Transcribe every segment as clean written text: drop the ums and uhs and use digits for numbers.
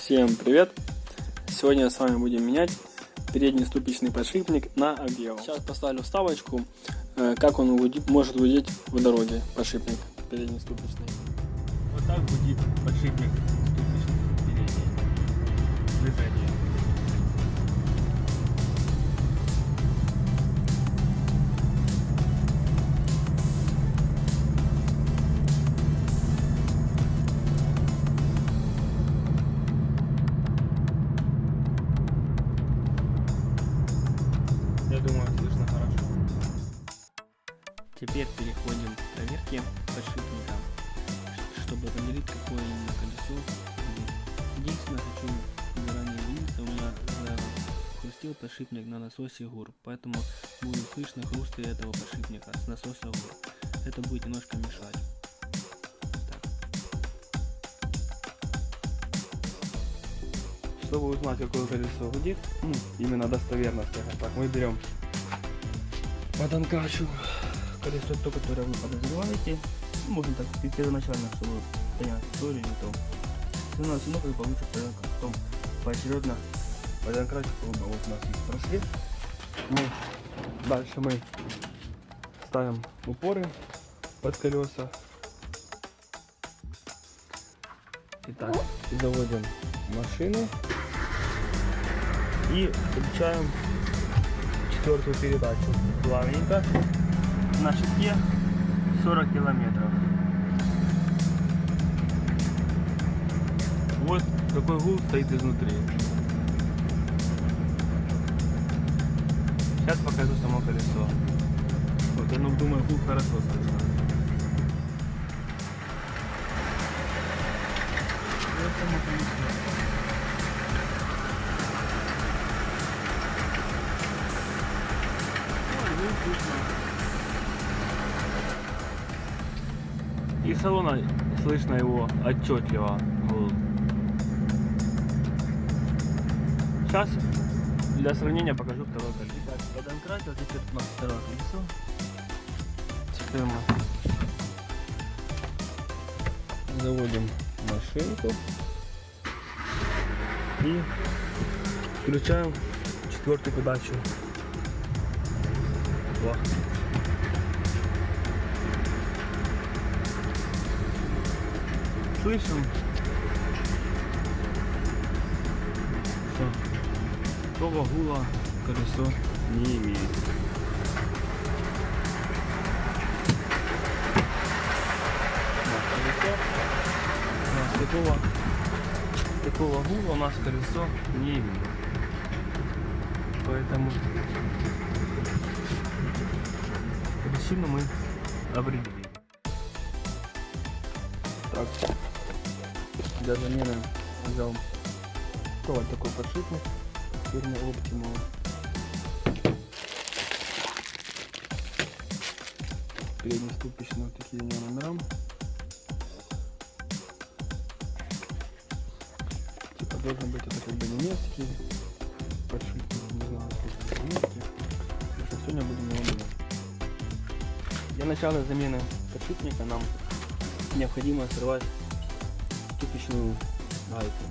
Всем привет! Сегодня с вами будем менять передний ступичный подшипник на Aveo. Сейчас поставлю вставочку, как он может гудеть в дороге, подшипник передний ступичный. Вот так гудит подшипник ступичный передний. Движение. Я думаю, слышно хорошо. Теперь переходим к проверке подшипника, чтобы определить, какое именно колесо. Единственное, хочу заранее извиниться, у меня хрустел подшипник на насосе ГУР, поэтому будет слышно хрусты этого подшипника с насоса ГУР. Это будет немножко мешать. Чтобы узнать, какое колесо гудит, именно достоверно, скажем так, мы берем подонкачу колесо, то, которое вы подозреваете. Можно так первоначально, чтобы понять историю, не то. Все равно как получится подонка. Потом поочередно подонкачу, вот у нас есть просвет. Дальше мы ставим упоры под колеса. Итак, заводим машину и включаем четвертую передачу плавненько на шесте 40 километров. Вот такой гул стоит изнутри. Сейчас покажу само колесо. Вот, я думаю, гул хорошо слышно. Вот само колесо. И салона слышно его отчетливо. Сейчас для сравнения покажу второе колесо. Итак, подонкратил, теперь у нас второе колесо. Теперь мы заводим машинку и включаем четвертую передачу. Слышим, что такого гула колесо не имеет. Такого гула у нас колесо не имеет. Поэтому причину мы определили. Так, для замены взял вот такой подшипник фирмы Optimal. Переднеступичные вот такие у него номера. Типа должен быть это как бы немецкий подшипник, не знаю, сколько это немецкий. Сегодня будем его менять. Для начала замены подшипника нам необходимо срывать ступичную гайку,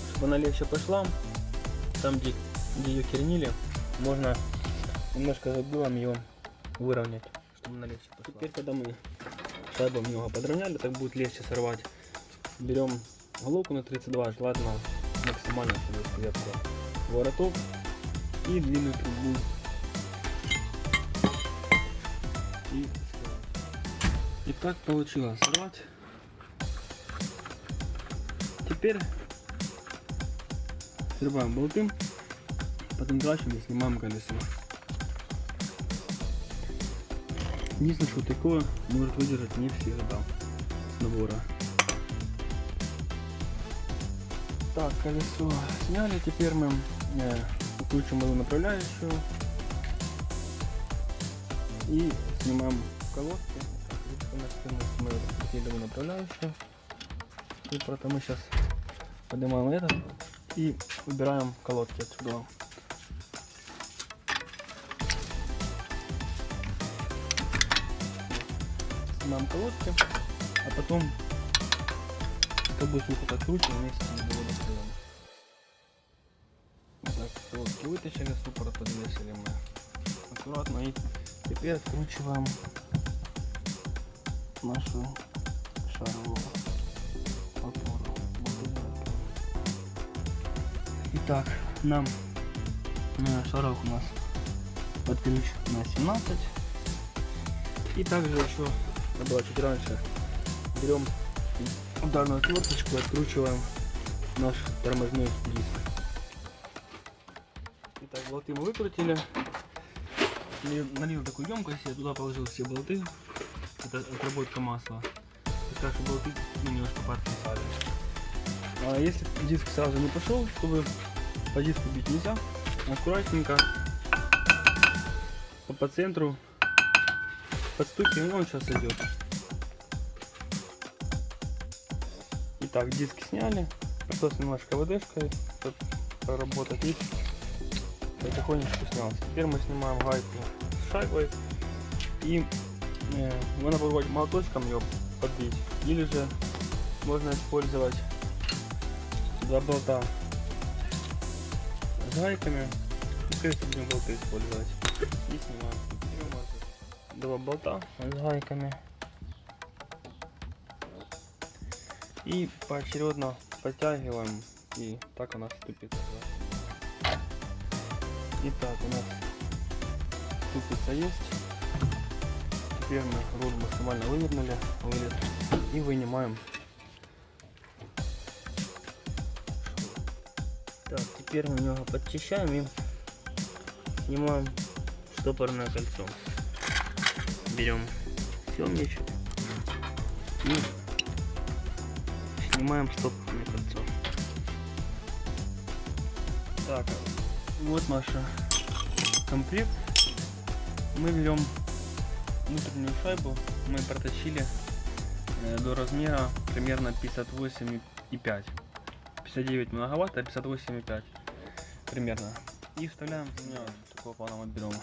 чтобы она легче пошла. Там, где ее кернили, можно немножко забилом ее выровнять, чтобы она легче пошла. Теперь, когда мы шайбу немного подровняли, так будет легче сорвать. Берем головку на 32, желательно максимально сверху вороток и длинную трубу. И так получилось сорвать. Теперь срываем болты, подонкачиваем и снимаем колесо. Единственное, что такое может выдержать не всегда с набора. Так, колесо сняли, теперь мы включим его направляющую и снимаем колодки. Мы открутили направляющую. И просто мы сейчас поднимаем этот и убираем колодки отсюда. Снимаем колодки, а потом это будет сухо подкручиваем вместе с Проводки вытащили, суппорт подвесили мы аккуратно и теперь откручиваем нашу шаровую опору. Итак, нам шаров у нас под ключ на 17. И также еще, это было чуть раньше, берем ударную отверточку и откручиваем наш тормозной диск. Итак, болты мы выкрутили. Налил такую емкость, я туда положил все болты. Это отработка масла. Так что болты немножко подкисали. А если диск сразу не пошел, чтобы по диску бить нельзя, аккуратненько по центру подстукиваем, он сейчас идет. Итак, диск сняли, пришлось немножко ВДшкой поработать и потихонечку снялся. Теперь мы снимаем гайку с шайбой и можно попробовать молоточком ее подбить, или же можно использовать два болта с гайками. Скорее всего будем болты использовать. И снимаем. Берем два болта с гайками и поочередно подтягиваем, и так у нас ступица. Итак, у нас ступица есть. Теперь мы руль максимально вывернули, вылез, и вынимаем. Так, теперь мы немного подчищаем и снимаем штопорное кольцо. Берем съемничек и снимаем штопорное кольцо. Так, вот наш комплект. Мы берем внутреннюю шайбу, мы проточили до размера примерно 58,5. 59 многовато, 58,5 примерно. И вставляем у меня такого плана берем.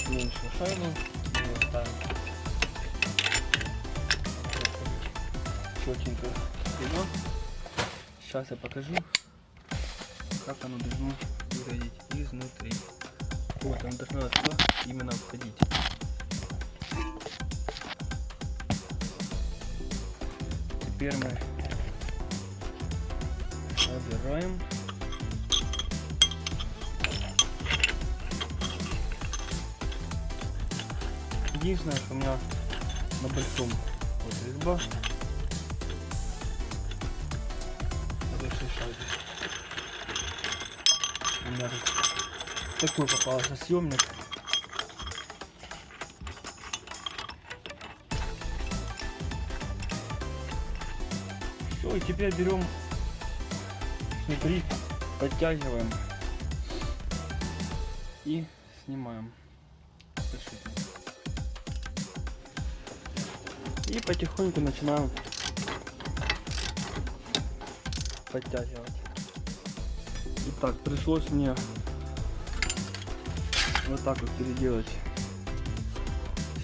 Меньшую шайбу и ставим четенько вперед. Сейчас я покажу, как оно должно выглядеть изнутри. Вот оно должно сюда именно входить. Теперь мы собираем. Единственное, что у меня на большом вот резьба. На большой шайбе. У меня тут такой попался съемник. Все, и теперь берем внутри, подтягиваем и снимаем подшипник. И потихоньку начинаем подтягивать. Итак, пришлось мне вот так вот переделать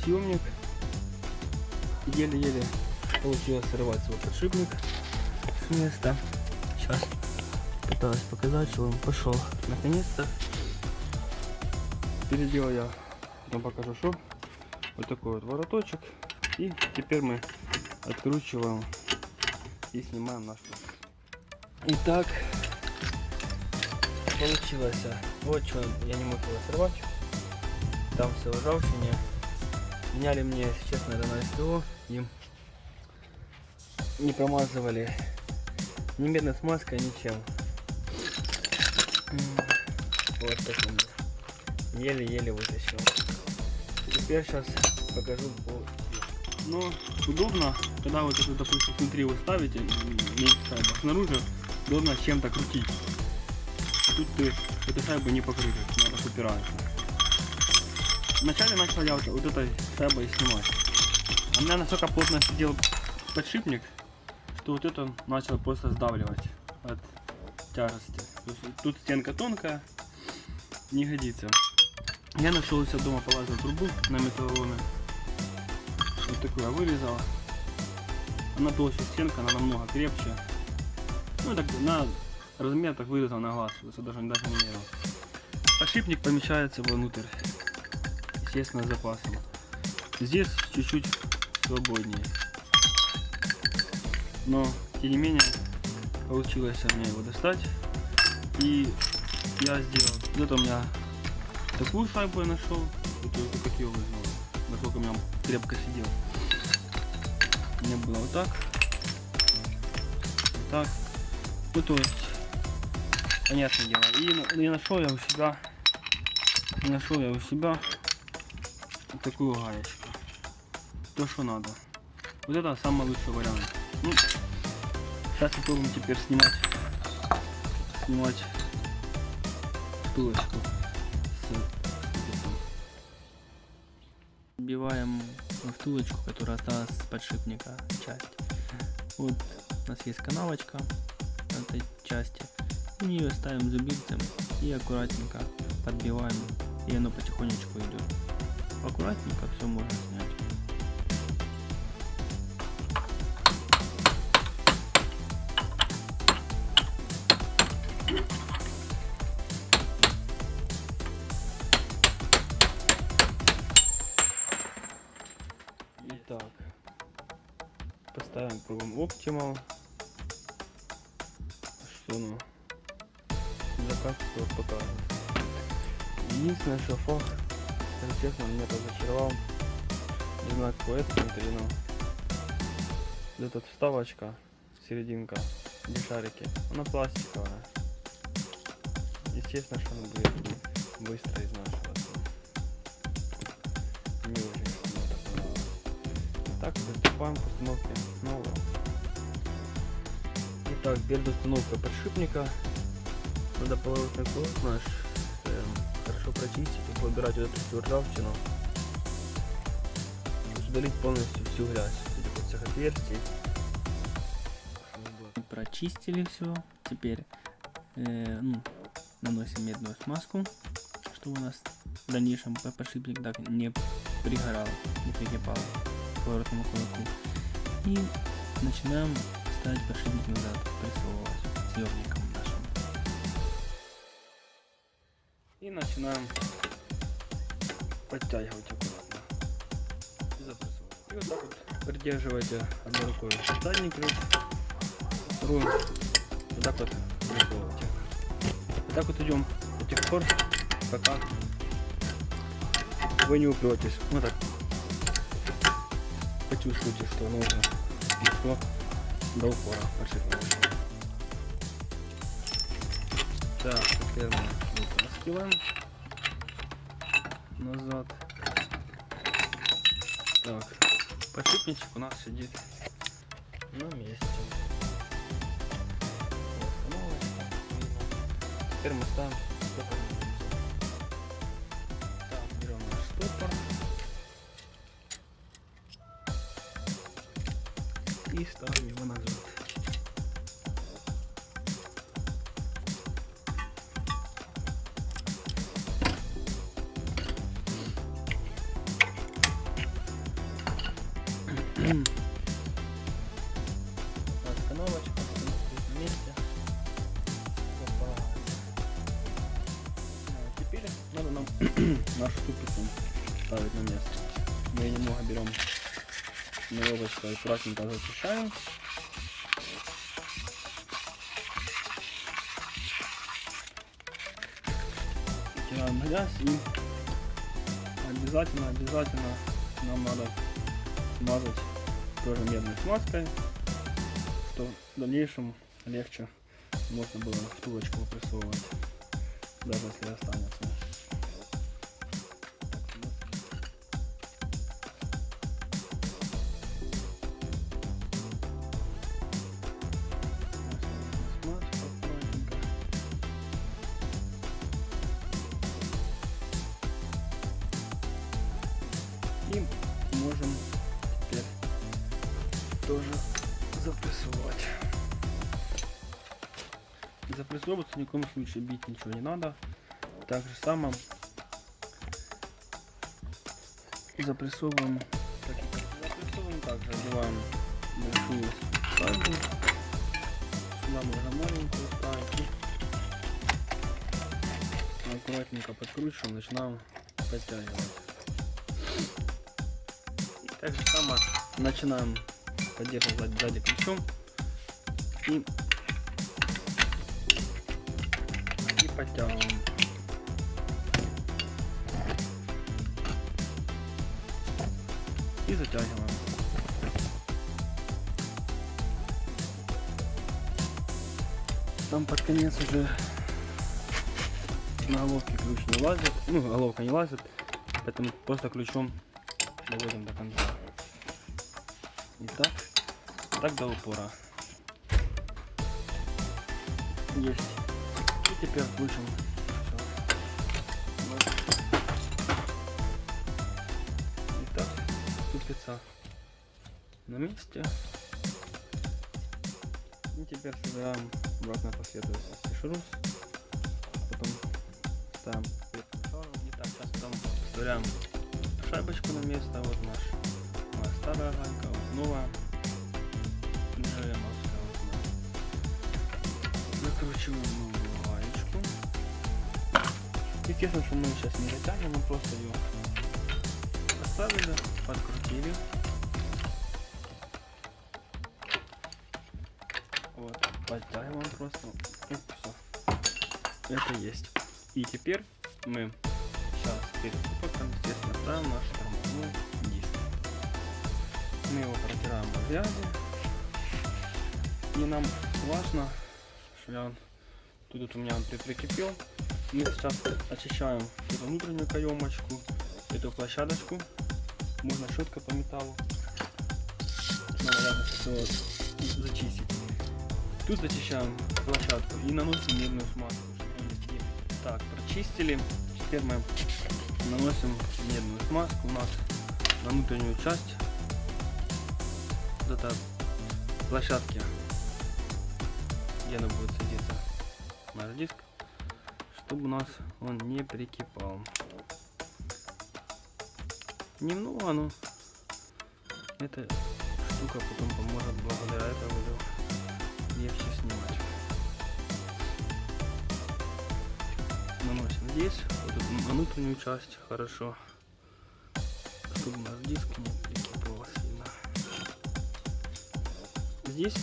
съемник. Еле-еле получилось сорвать свой подшипник с места. Сейчас пытаюсь показать, что он пошел. Наконец-то переделал я, потом покажу, что вот такой вот вороточек. И теперь мы откручиваем и снимаем наш. Итак, получилось. Вот что я не мог его сорвать. Там все в ржавчине. Меняли мне, если честно, это на СТО. Им не промазывали ни медной смазкой, ничем. Вот таким. Еле-еле вытащил. Теперь сейчас покажу по. Но удобно, когда вот это, допустим, внутри вы ставите, а снаружи удобно чем-то крутить. Тут ты эту шайбу не покрутишь, надо упираться. Вначале начал я вот этой шайбой снимать. У меня настолько плотно сидел подшипник, что вот это начал просто сдавливать от тяжести. Тут стенка тонкая, не годится. Я нашел у себя дома полазную трубу на металлоломе. Вот такую я вырезал. Она толще стенка, она намного крепче. Ну так на размер так вырезал на глаз, даже не мерил. Подшипник помещается внутрь, естественно, с запасом. Здесь чуть-чуть свободнее, но тем не менее получилось мне его достать. И я сделал, где-то у меня такую шайбу я нашел, как ее вызвал, насколько у меня крепко сидел. У меня было вот так, ну то есть, понятное дело. И нашел я у себя вот такую гаечку, то что надо. Вот это самый лучший вариант. Ну, сейчас попробуем теперь снимать втулочку. Вбиваем втулочку, которая осталась с подшипника часть. Вот у нас есть канавочка в этой части. В нее ставим зубильцем и аккуратненько подбиваем, и оно потихонечку идет. Аккуратненько все можно снять. Итак, поставим кругом Optimal. Что ну? Заказ показывает. Единственное, что фах, честно, меня разочаровал. Не знаю, какой это внутри, но вот эта вставочка, серединка, где шарики, она пластиковая. Естественно, что она будет быстро изнашиваться. Не очень мне так понравилось. Так, приступаем к установке нового. Итак, перед установкой подшипника надо поворотный круг наш хорошо прочистить и убирать вот эту всю ржавчину, удалить полностью всю грязь этих всех отверстий. Прочистили все, теперь наносим медную смазку, чтобы у нас в дальнейшем подшипник так не пригорал, не прикипал к поворотному кулаку. И начинаем ставить подшипник назад, прессовывать съемником нашим. И начинаем подтягивать аккуратно и запрессовывать. И вот так вот придерживайте одной рукой задний ключ, вторую вот так вот прессовывайте. Вот так вот идем до тех пор, пока вы не упретесь. Вот так почувствуйте, что оно уже дошло до упора подшипника. Так, теперь мы вытаскиваем назад. Так, подшипничек у нас сидит на месте. Теперь мы ставим стопор. Так, берем наш стопор и ставим его назад. Остановочка на месте. Теперь надо нам нашу ступицу ставить на место. Мы ее немного берем наебочкой, аккуратненько зачищаем. Вытираем грязь и обязательно нам надо смазать тоже медной смазкой, что в дальнейшем легче можно было втулочку прессовывать, даже если останется. И можем теперь тоже запрессовать. Запрессовываться ни в коем случае бить ничего не надо. Так же само запрессовываем, также одеваем большую шайбу сюда можно маленькую ставить. Аккуратненько подкручиваем, начинаем подтягивать. И так же само начинаем поддерживать сзади ключом и подтягиваем. И затягиваем. Там под конец уже на головке ключ не лазит, ну головка не лазит, поэтому просто ключом доводим до конца. И так до упора. Есть. И теперь включим. Итак, ступица на месте. И теперь собираем обратно последовательности шрус. Потом ставим шару. И так, сейчас там вставляем шайбочку на место. Вот моя старая гайка, вот новая. ЖМовская вот она. Закручиваем новую гаечку. Естественно, что мы сейчас не затянем, мы просто ее поставили, подкрутили. Вот, подтягиваем просто. И все. Это есть. И теперь мы сейчас перед упаковкой, естественно, ставим наш тормозной диск. Мы его протираем в грязи. И нам важно, что тут у меня он прикипел. Мы сейчас очищаем эту внутреннюю каемочку, эту площадочку. Можно щеткой по металлу. Надо все зачистить. Тут зачищаем площадку и наносим медную смазку. Так, прочистили. Теперь мы наносим медную смазку у нас на внутреннюю часть вот этой площадки, где она будет садиться наш диск, чтобы у нас он не прикипал. Немного, но эта штука потом поможет благодаря этому легче снимать. Наносим здесь, вот тут на внутреннюю часть хорошо, чтобы у нас диск не прикипывал сильно. Здесь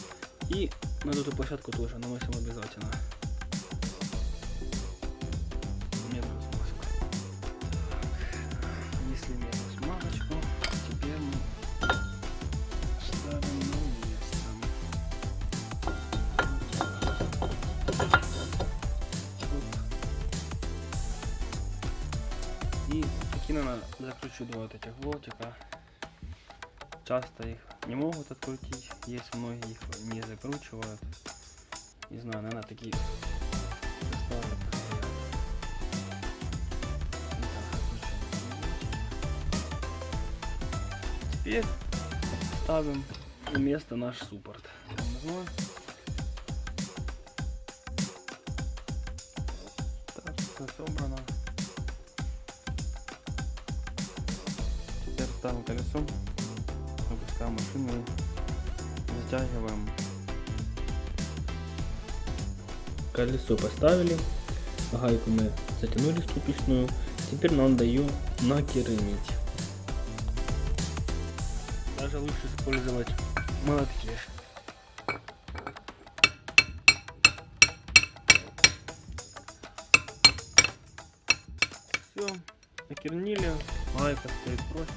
и на эту площадку тоже наносим обязательно медную смазку. Если медную смазочку, теперь мы ставим на место. И такие закручу два вот этих болтика. Часто их не могут открутить, есть многие их не закручивают. Не знаю, наверное, такие составы. Теперь ставим на место наш суппорт. Так, все собрано. Теперь ставим колесо. Опускаем машину, затягиваем. Колесо поставили, гайку мы затянули ступичную, теперь надо ее накернить. Даже лучше использовать молотки. Все, накернили, гайка стоит просто.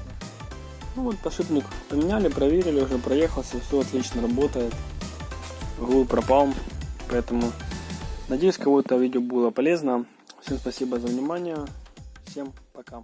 Ну вот подшипник поменяли, проверили, уже проехался, все отлично работает. Гул пропал, поэтому надеюсь, кому-то видео было полезно. Всем спасибо за внимание, всем пока.